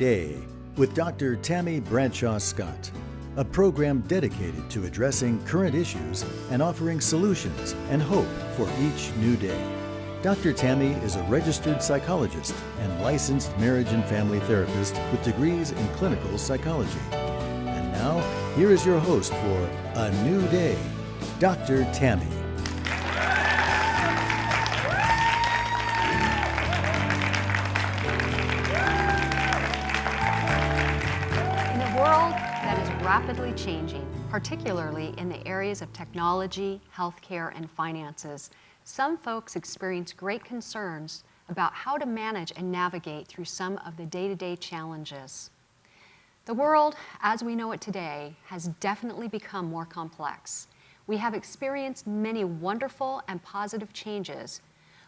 Day with Dr. Tammy Bradshaw Scott, a program dedicated to addressing current issues and offering solutions and hope for each new day. Dr. Tammy is a registered psychologist and licensed marriage and family therapist with degrees in clinical psychology. And now, here is your host for A New Day, Dr. Tammy. Rapidly changing, particularly in the areas of technology, healthcare, and finances, some folks experience great concerns about how to manage and navigate through some of the day-to-day challenges. The world, as we know it today, has definitely become more complex. We have experienced many wonderful and positive changes,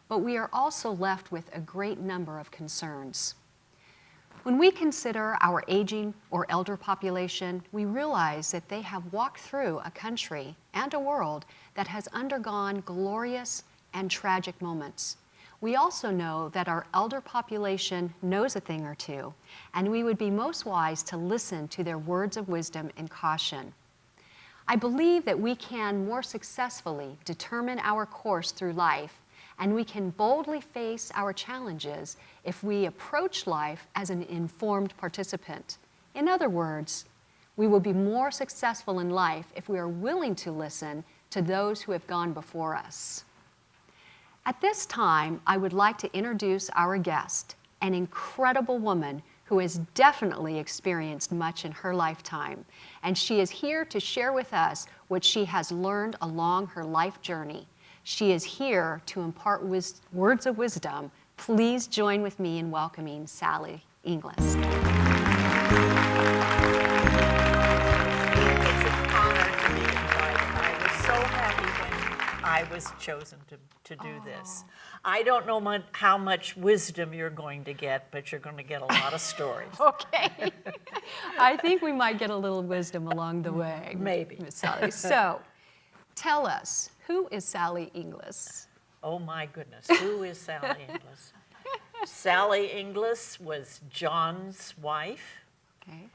but we are also left with a great number of concerns. When we consider our aging or elder population, we realize that they have walked through a country and a world that has undergone glorious and tragic moments. We also know that our elder population knows a thing or two, and we would be most wise to listen to their words of wisdom and caution. I believe that we can more successfully determine our course through life, and we can boldly face our challenges if we approach life as an informed participant. In other words, we will be more successful in life if we are willing to listen to those who have gone before us. At this time, I would like to introduce our guest, an incredible woman who has definitely experienced much in her lifetime, and she is here to share with us what she has learned along her life journey. She is here to impart words of wisdom. Please join with me in welcoming Sally Inglis. It's an honor to be invited. I was so happy when I was chosen to do this. I don't know how much wisdom you're going to get, but you're going to get a lot of stories. Okay. I think we might get a little wisdom along the way. Maybe. Miss Sally. So, tell us, who is Sally Inglis? Oh my goodness, who is Sally Inglis? Sally Inglis was John's wife. Okay.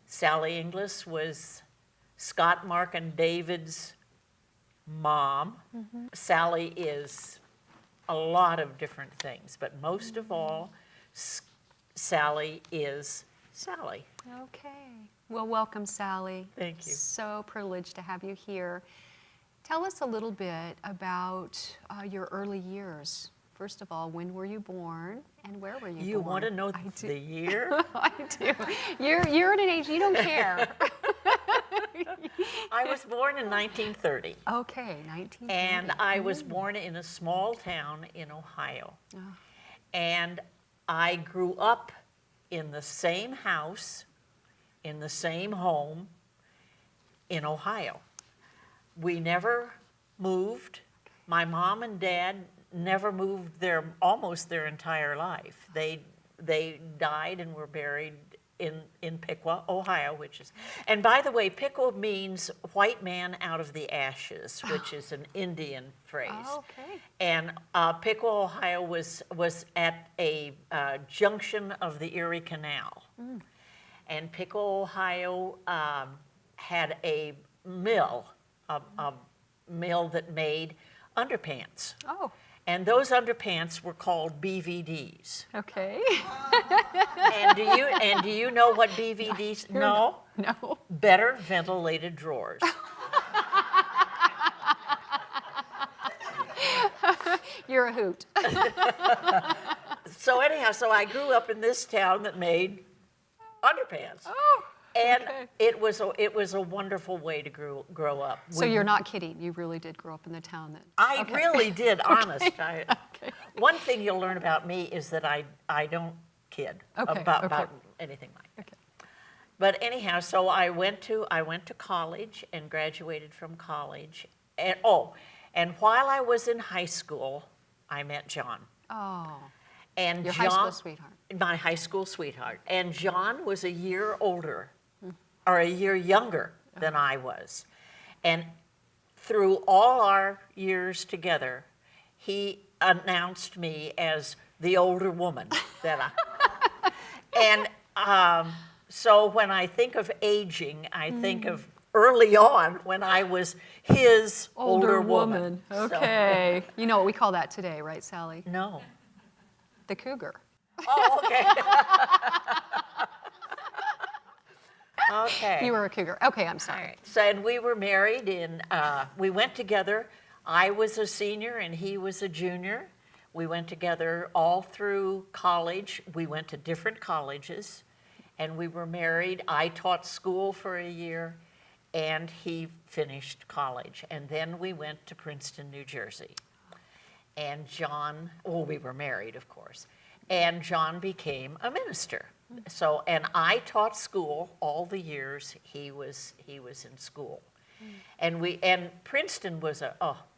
Sally Inglis was Scott, Mark, and David's mom. Mm-hmm. Sally is a lot of different things, but most of all, Sally is Sally. Okay. Well, welcome, Sally. Thank you. So privileged to have you here. Tell us a little bit about your early years. First of all, when were you born and where were you born? You want to know the year? I do. You're at an age you don't care. I was born in 1930. Okay, 1930. And I was born in a small town in Ohio. Oh. And I grew up in the same house, in the same home in Ohio. We never moved. My mom and dad never moved almost their entire life. They died and were buried in Piqua, Ohio, which is, and by the way, Piqua means white man out of the ashes, which is an Indian phrase. Oh, okay. And Piqua, Ohio was at a junction of the Erie Canal. Mm. And Piqua, Ohio had a mill that made underpants. Oh. And those underpants were called BVDs. Okay. And do you know what BVDs? No? No. Better ventilated drawers. You're a hoot. So anyhow, I grew up in this town that made underpants. Oh. And okay. it was a wonderful way to grow up. So you're not kidding. You really did grow up in the town that. I okay. really did, honest. Okay. One thing you'll learn about me is that I don't kid about anything like that. Okay. But anyhow, so I went to college and graduated from college. And while I was in high school, I met John. Oh. And your John, high school sweetheart. My high school sweetheart. And John was a year older. Or a year younger than I was. And through all our years together, he announced me as the older woman that I, So when I think of aging, I think of early on when I was his older woman. Okay. You know what we call that today, right, Sally? So, no. The Cougar. Oh, okay. Okay. You were a Cougar. Okay, I'm All sorry. right. So, and we were married we went together. I was a senior and he was a junior. We went together all through college. We went to different colleges and we were married. I taught school for a year and he finished college. And then we went to Princeton, New Jersey. And John, well, we were married, of course. And John became a minister. So, and I taught school all the years he was in school. And Princeton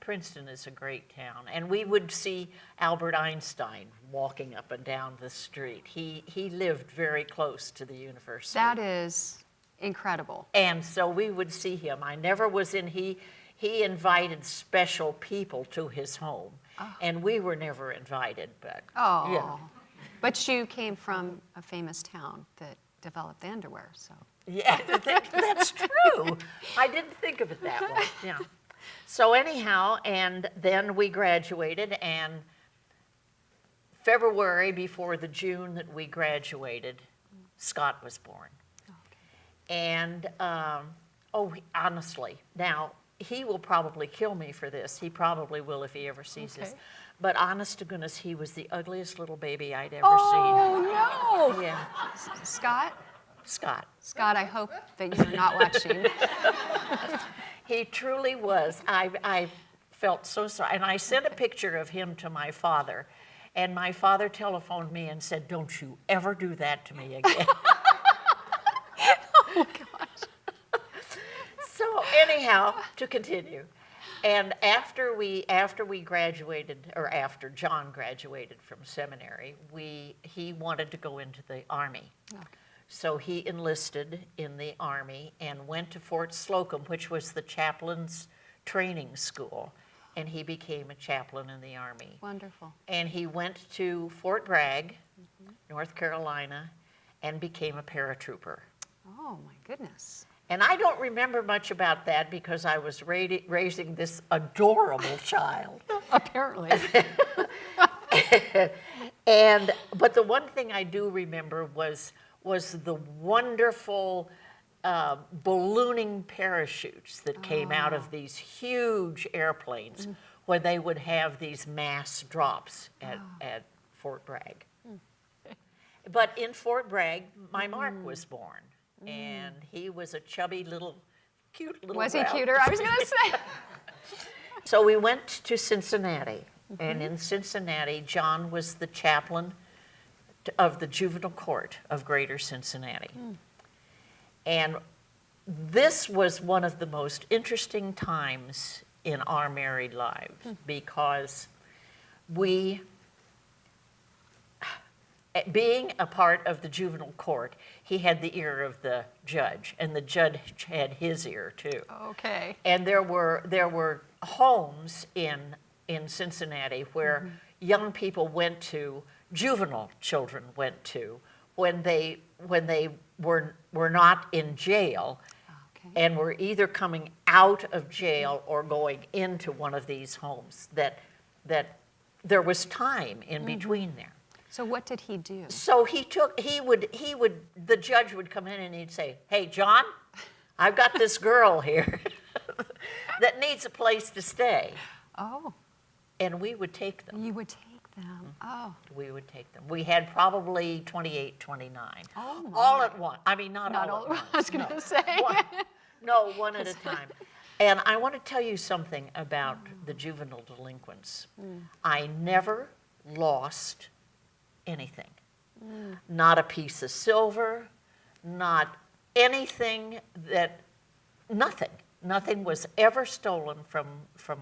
Princeton is a great town. And we would see Albert Einstein walking up and down the street. He lived very close to the university. That is incredible. And so we would see him. I never was in, he invited special people to his home. Oh. And we were never invited, but oh. Yeah. But you came from a famous town that developed the underwear, so. Yeah, that's true. I didn't think of it that way. Yeah. So anyhow, and then we graduated, and February before the June that we graduated, Scott was born. Okay. And honestly, now he will probably kill me for this. He probably will if he ever sees this. But honest to goodness, he was the ugliest little baby I'd ever seen. Oh, no. Yeah. Scott? Scott. Scott, I hope that you're not watching. He truly was. I felt so sorry. And I sent a picture of him to my father. And my father telephoned me and said, "Don't you ever do that to me again." Oh, gosh. So anyhow, to continue. And after we graduated, or after John graduated from seminary, he wanted to go into the Army. Okay. So he enlisted in the Army and went to Fort Slocum, which was the chaplain's training school, and he became a chaplain in the Army. Wonderful. And he went to Fort Bragg, North Carolina, and became a paratrooper. Oh, my goodness. And I don't remember much about that because I was raising this adorable child. Apparently. But the one thing I do remember was the wonderful ballooning parachutes that came out of these huge airplanes when they would have these mass drops at Fort Bragg. But in Fort Bragg, my Mark was born. And he was a chubby little, cute little Was he cuter? I was going to say. So we went to Cincinnati. And in Cincinnati, John was the chaplain of the juvenile court of Greater Cincinnati. And this was one of the most interesting times in our married lives because being a part of the juvenile court, he had the ear of the judge, and the judge had his ear too. Okay. And there were homes in Cincinnati where young people went to, juvenile children went to, when they were not in jail, and were either coming out of jail or going into one of these homes. That there was time in between there. So what did he do? So the judge would come in and he'd say, "Hey, John, I've got this girl here that needs a place to stay." Oh. And we would take them. You would take them. Oh. We would take them. We had probably 28, 29. Oh, my. All at once. I mean, not all at once. I was going to say. One at a time. And I want to tell you something about the juvenile delinquents. I never lost anything. Not a piece of silver, not anything nothing. Nothing was ever stolen from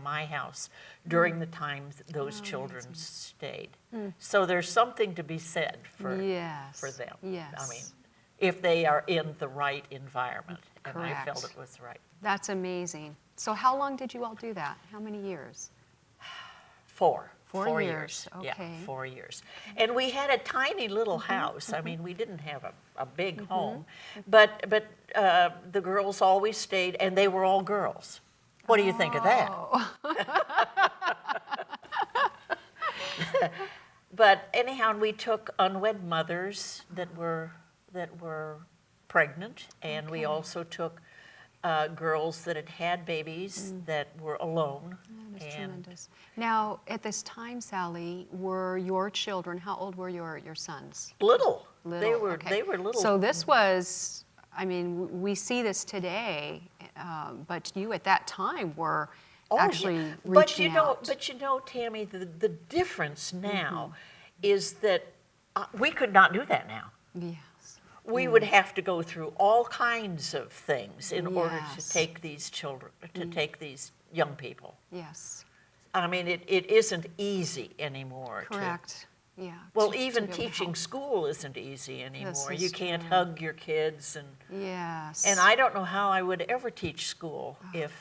my house during the time those children stayed. So there's something to be said for them. Yes. I mean, if they are in the right environment. And Correct. I felt it was right. That's amazing. So how long did you all do that? How many years? 4. 4 years. Yeah, Okay. 4 years. And we had a tiny little house. I mean, we didn't have a big home, but the girls always stayed, and they were all girls. What do you think of that? Oh. But anyhow, we took unwed mothers that were pregnant, and we also took girls that had had babies that were alone. That is tremendous. Now, at this time, Sally, were your children, how old were your sons? Little. Little, okay. They were little. So this was, I mean, we see this today, but you at that time were actually reaching out. But you know, Tammy, the difference now is that we could not do that now. Yes. We would have to go through all kinds of things in order to Yes. take these children, to take these young people. Yes. I mean, it isn't easy anymore. Correct. Yeah. Well, to even be able to teaching help. school isn't easy anymore. is You can't true. hug your kids, Yes. and I don't know how I would ever teach school if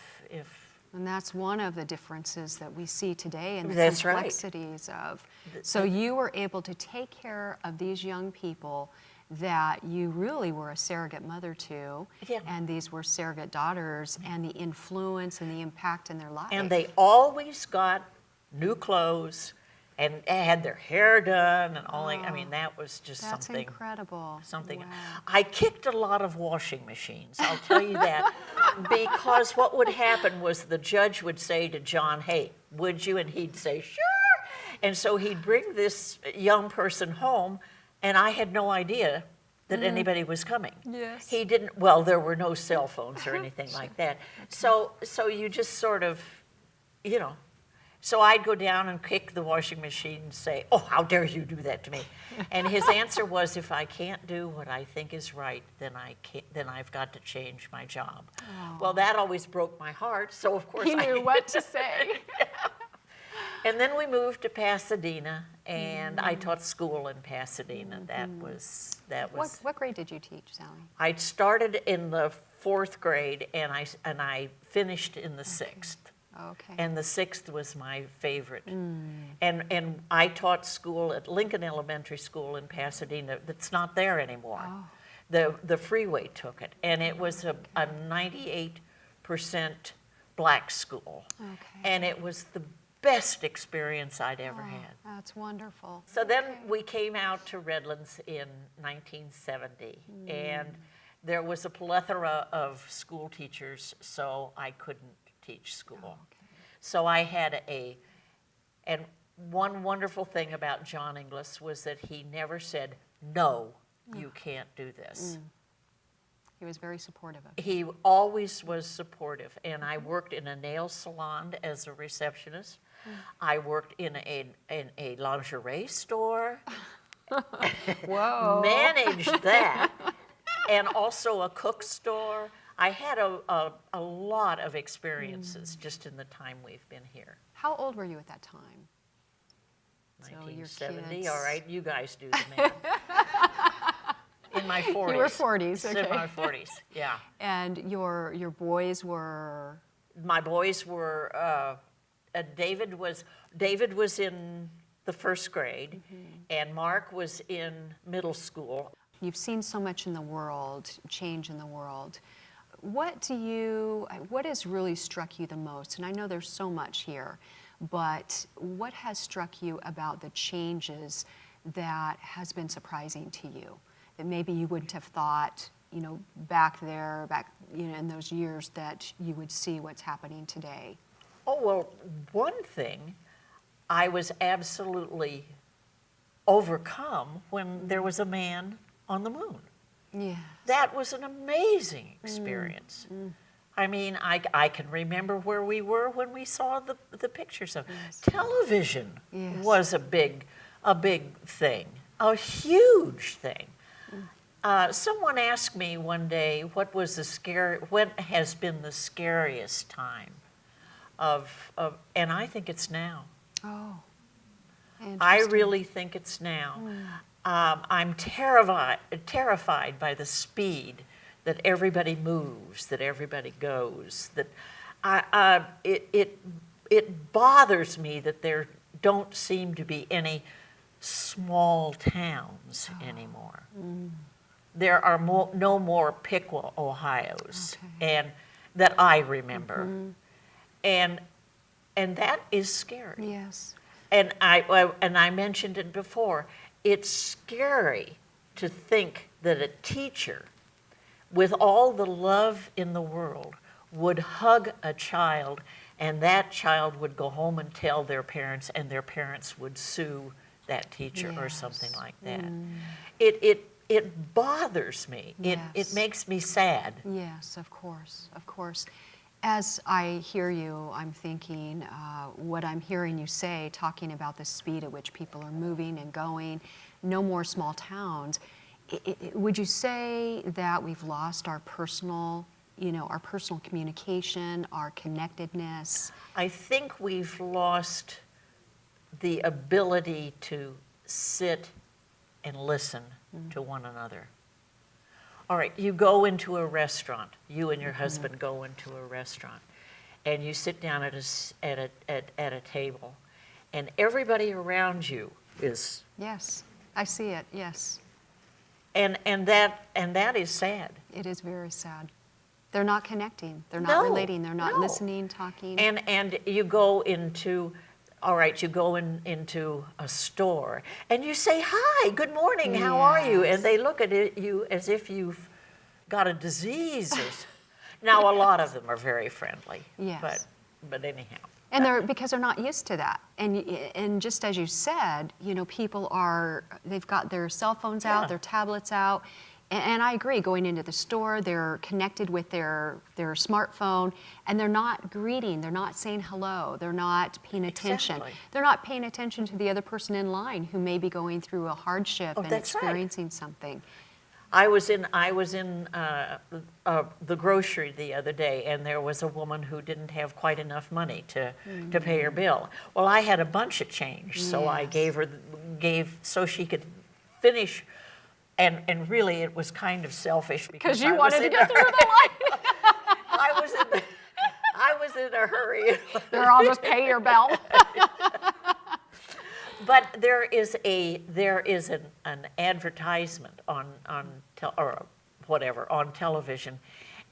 And that's one of the differences that we see today in the That's right. complexities of. So you were able to take care of these young people that you really were a surrogate mother to, Yeah. and these were surrogate daughters, and the influence and the impact in their life. and they always got new clothes and had their hair done and all. I mean, that was just That's something. incredible. Something. Wow. I kicked a lot of washing machines, I'll tell you that, because what would happen was the judge would say to John, "Hey, would you?" And he'd say, "Sure." And so he'd bring this young person home, and I had no idea that anybody was coming. Yes. He didn't, well, there were no cell phones or anything like that. So you just sort of, you know, so I'd go down and kick the washing machine and say, "Oh, how dare you do that to me?" And his answer was, "If I can't do what I think is right, then I've got to change my job." Well, that always broke my heart, so of course He knew what to say. And then we moved to Pasadena, and I taught school in Pasadena. That was What grade did you teach, Sally? I started in the 4th grade, and I finished in the 6th. Okay. And the 6th was my favorite. And I taught school at Lincoln Elementary School in Pasadena. That's not there anymore. The freeway took it, and it was a 98% black school. Okay. And it was the best experience I'd ever had. That's wonderful. So then we came out to Redlands in 1970, and there was a plethora of school teachers, so I couldn't teach school. So I had and one wonderful thing about John Inglis was that he never said, "No, you can't do this." He was very supportive of you. He always was supportive, and I worked in a nail salon as a receptionist. I worked in a lingerie store, Whoa. managed that, and also a cook store. I had a lot of experiences just in the time we've been here. How old were you at that time? So your 1970, kids- all right, you guys do the math. In my 40s. You were 40s, In okay. my 40s, yeah. And your boys were? My boys were, David was in the 1st grade, and Mark was in middle school. You've seen so much in the world, change in the world. What has really struck you the most? And I know there's so much here, but what has struck you about the changes that has been surprising to you? That maybe you wouldn't have thought, back in those years that you would see what's happening today. Oh, well, one thing, I was absolutely overcome when there was a man on the moon. Yeah. That was an amazing experience. I mean, I can remember where we were when we saw the pictures of television. Yes. Was a big thing, a huge thing. Someone asked me one day what has been the scariest time and I think it's now. Oh. I Interesting. really think it's now. I'm terrified by the speed that everybody moves, that everybody goes. That it bothers me that there don't seem to be any small towns anymore. There are no more Piqua, Ohios, and that I remember, and that is scary. Yes. And I mentioned it before. It's scary to think that a teacher, with all the love in the world, would hug a child, and that child would go home and tell their parents, and their parents would sue that teacher or something like that. It bothers me. It makes me sad. Yes, of course, of course. As I hear you, I'm thinking what I'm hearing you say, talking about the speed at which people are moving and going, no more small towns. Would you say that we've lost our personal, our personal communication, our connectedness? I think we've lost the ability to sit and listen to one another. All right, you go into a restaurant, you and your husband go into a restaurant, and you sit down at a table, and everybody around you is... Yes, I see it, yes. And that is sad. It is very sad. They're not connecting, they're not relating, they're not listening, talking. And you go into... All right, you go into a store and you say, "Hi, good morning, how are you?" And they look at you as if you've got a disease. Now, a lot of them are very friendly, but anyhow. And because they're not used to that. And just as you said, people they've got their cell phones out, their tablets out. And I agree, going into the store, they're connected with their smartphone, and they're not greeting, they're not saying hello, they're not paying attention. Exactly. They're not paying attention to the other person in line who may be going through a hardship and experiencing something. I was in the grocery the other day, and there was a woman who didn't have quite enough money to pay her bill. Well, I had a bunch of change, so I gave so she could finish. And really, it was kind of selfish because you wanted to get through the line. I was in a hurry. They're almost pay your bill. But there is an advertisement on television,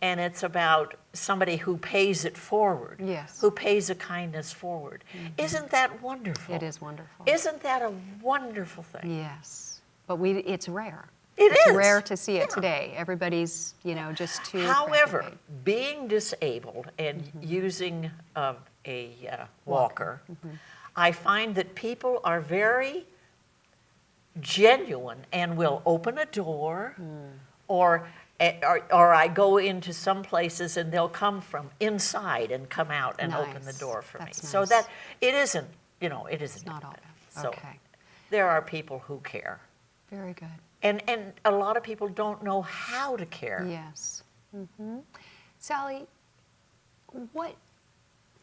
and it's about somebody who pays it forward. Yes. Who pays a kindness forward. Isn't that wonderful? It is wonderful. Isn't that a wonderful thing? Yes. But it's rare. It's rare to see it today. Everybody's, just too... However, being disabled and using a walker, I find that people are very genuine and will open a door, or I go into some places and they'll come from inside and come out and open the door for me. Nice. So that it isn't, it isn't. It's not all bad. So Okay. there are people who care. Very good. And a lot of people don't know how to care. Yes. Sally, what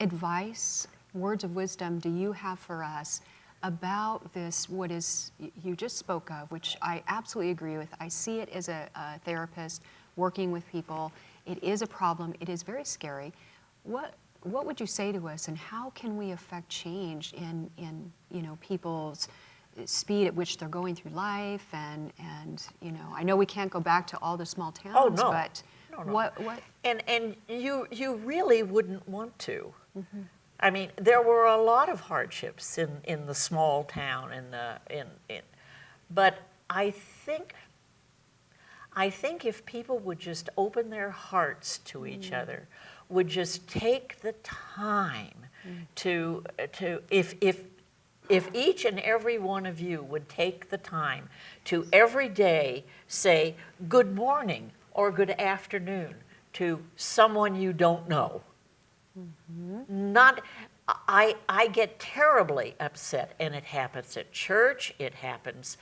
advice, words of wisdom do you have for us about this, what is you just spoke of, which I absolutely agree with. I see it as a therapist working with people. It is a problem. It is very scary. What would you say to us, and how can we affect change in people's speed at which they're going through life, and I know we can't go back to all the small towns, but what? And you really wouldn't want to. I mean, there were a lot of hardships in the small town, but I think if people would just open their hearts to each other, would just take the time to if each and every one of you would take the time to every day say good morning or good afternoon to someone you don't know. I get terribly upset, and it happens at church, it happens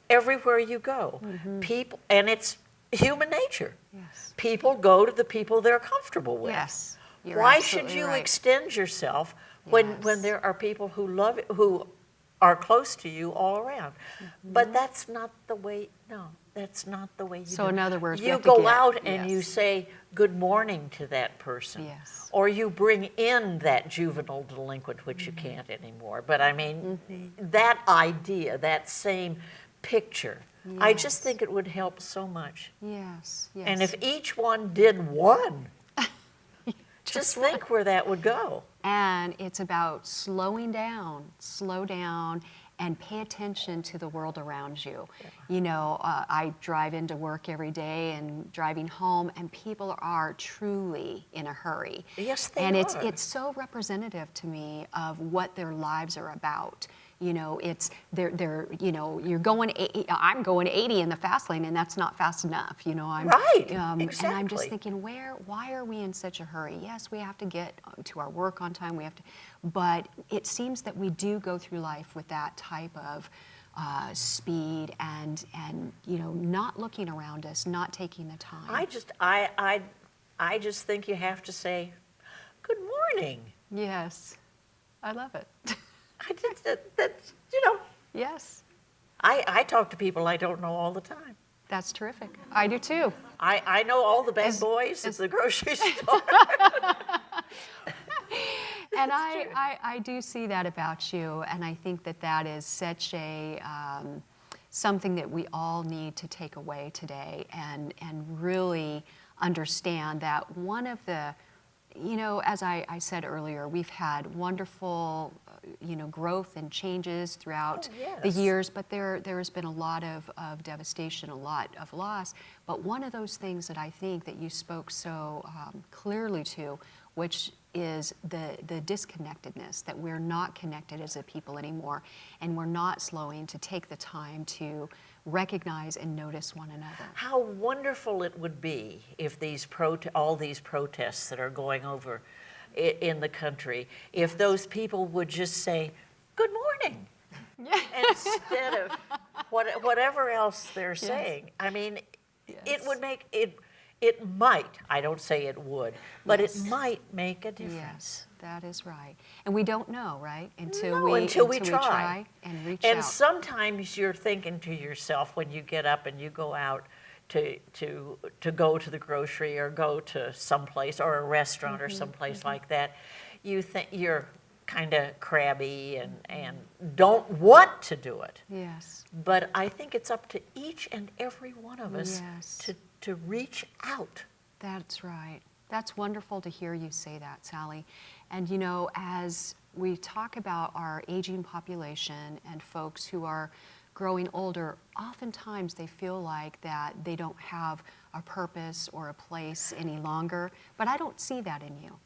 everywhere you go. People, and it's human nature. Yes. People go to the people they're comfortable with. Yes. Why should you extend yourself when there are people who are close to you all around. But that's not the way, no, that's not the way you So do it. in other words, we you have to go get- out and you yes. say good morning to that person. Yes. Or you bring in that juvenile delinquent, which you can't anymore. But I mean, that idea, that same picture, I just Yes. think it would help so much. Yes, yes. And if each one did one, just think where that would go. And it's about slowing down, slow down, and pay attention to the world around you. You know, I drive into work every day and driving home, and people are truly in a hurry. Yes, they and are. it's so representative to me of what their lives are about. You know, it's they're you know, you're going. I'm going 80 in the fast lane, and that's not fast enough. You know, I'm Right, And I'm just exactly. thinking, why are we in such a hurry? Yes, we have to get to our work on time. We have to, but it seems that we do go through life with that type of speed and you know, not looking around us, not taking the time. I just think you have to say, good morning. Yes, I love it. I just, that's, you know, Yes, I talk to people I don't know all the time. that's terrific. I do too. I know all the bad As- boys at the grocery store. And I do see that about you, and I think that that is such a something that we all need to take away today and really understand that one of the, you know, as I said earlier, we've had wonderful, you know, growth and changes throughout the yes. years, but there has been a lot of devastation, a lot of loss. But one of those things that I think that you spoke so clearly to, which is the disconnectedness, that we're not connected as a people anymore, and we're not slowing to take the time to recognize and notice one another. How wonderful it would be if these all these protests that are going over in the country, if those people would just say, good morning, instead of whatever else they're saying. I mean, it Yes. would make it. It might. I don't say it would, but Yes. it might make a difference. Yes, that is right. And we don't know, right? No, we until we try. and reach And out. sometimes you're thinking to yourself when you get up and you go out to go to the grocery or go to someplace or a restaurant or someplace like that, you think you're kind of crabby and don't want to do it. Yes. But I think it's up to each and every one of us Yes. to reach out. That's right. That's wonderful to hear you say that, Sally. And you know, as we talk about our aging population and folks who are growing older, oftentimes they feel like that they don't have a purpose or a place any longer. But I don't see that in you.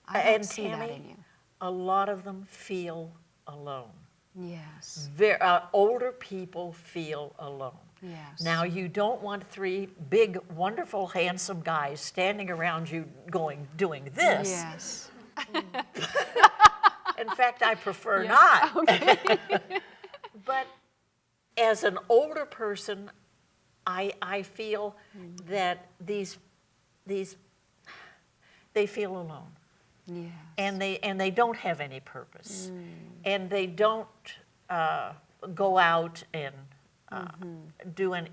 I don't And see that Tammy, in you. a lot of them feel alone. Yes. Older people feel alone. Yes. Now, you don't want three big, wonderful, handsome guys standing around you doing this. Yes. In fact, I prefer Yeah. not. Okay. But as an older person, I feel that these they feel alone. Yes. And they don't have any purpose, and they don't go out and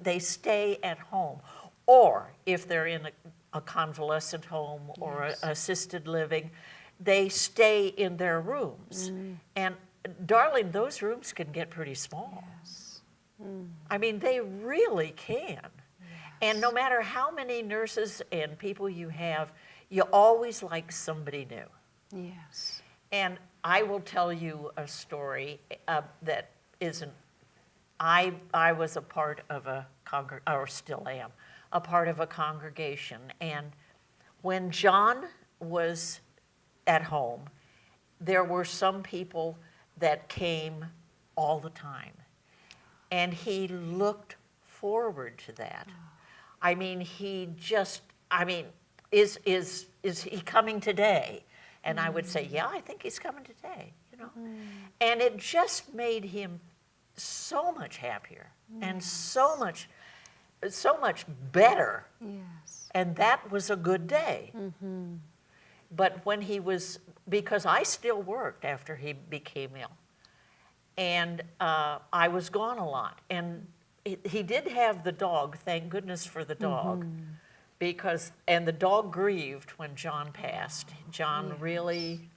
they stay at home, or if they're in a convalescent home or Yes. assisted living, they stay in their rooms. And darling, those rooms can get pretty small. Yes. I mean, they really can. And no matter how many nurses and people you have, you always like somebody new. Yes. And I will tell you a story that isn't, I was a part of a or still am, a part of a congregation. And when John was at home, there were some people that came all the time. And he looked forward to that. I mean, he just, I mean, is he coming today? And I would say, yeah, I think he's coming today, you know. And it just made him so much happier and so much better. Yes. And that was a good day. But when he was, because I still worked after he became ill. and I was gone a lot. And he did have the dog, thank goodness for the dog, and the dog grieved when John passed. John really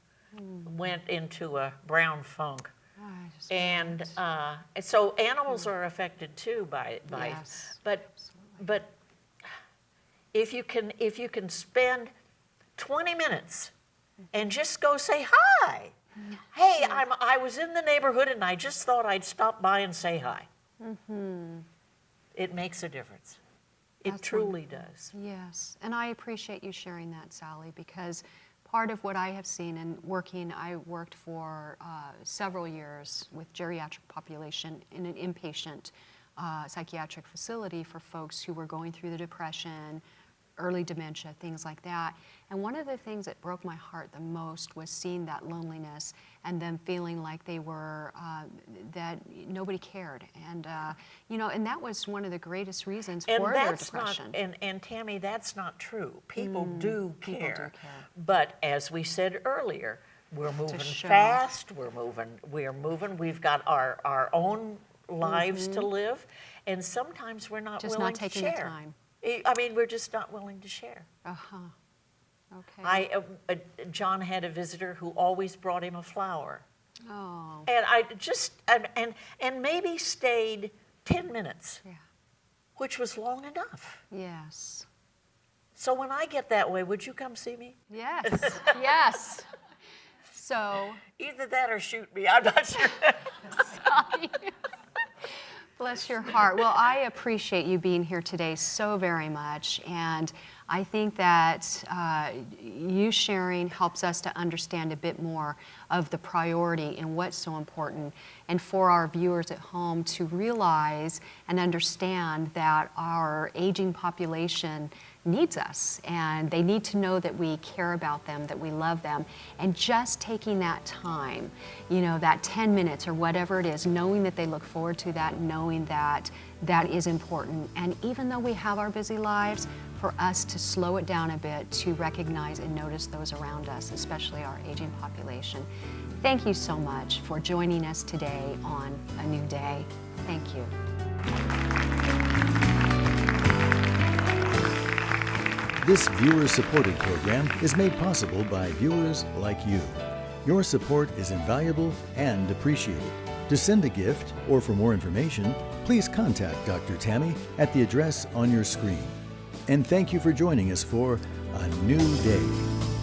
went into a brown funk. And so animals are affected too by Yes, but if you can spend 20 minutes and just go say hi. Hey, I was in the neighborhood and I just thought I'd stop by and say hi. It makes a difference. It That's truly does. Yes, and I appreciate you sharing that, Sally, because part of what I have seen in working, I worked for several years with geriatric population in an inpatient psychiatric facility for folks who were going through the depression, early dementia, things like that. And one of the things that broke my heart the most was seeing that loneliness and them feeling like they were, that nobody cared. And, and that was one of the greatest reasons for their depression. And Tammy, that's not true. People do care. People do care. But as we said earlier, we're moving fast, we're moving, we've got our own lives to live, and sometimes we're not Just willing not taking to the share. time. I mean, we're just not willing to share. Okay. John had a visitor who always brought him a flower. Oh. And I just, and maybe stayed 10 minutes, which was long enough. Yes. So when I get that way, would you come see me? Yes. Yes. So. Either that or shoot me, I'm not sure. Sorry. Bless your heart. Well, I appreciate you being here today so very much, and I think that you sharing helps us to understand a bit more of the priority and what's so important, and for our viewers at home to realize and understand that our aging population needs us, and they need to know that we care about them, that we love them, and just taking that time, that 10 minutes or whatever it is, knowing that they look forward to that, knowing that that is important. And even though we have our busy lives, for us to slow it down a bit, to recognize and notice those around us, especially our aging population. Thank you so much for joining us today on A New Day. Thank you. This viewer-supported program is made possible by viewers like you. Your support is invaluable and appreciated. To send a gift or for more information, please contact Dr. Tammy at the address on your screen. And thank you for joining us for A New Day.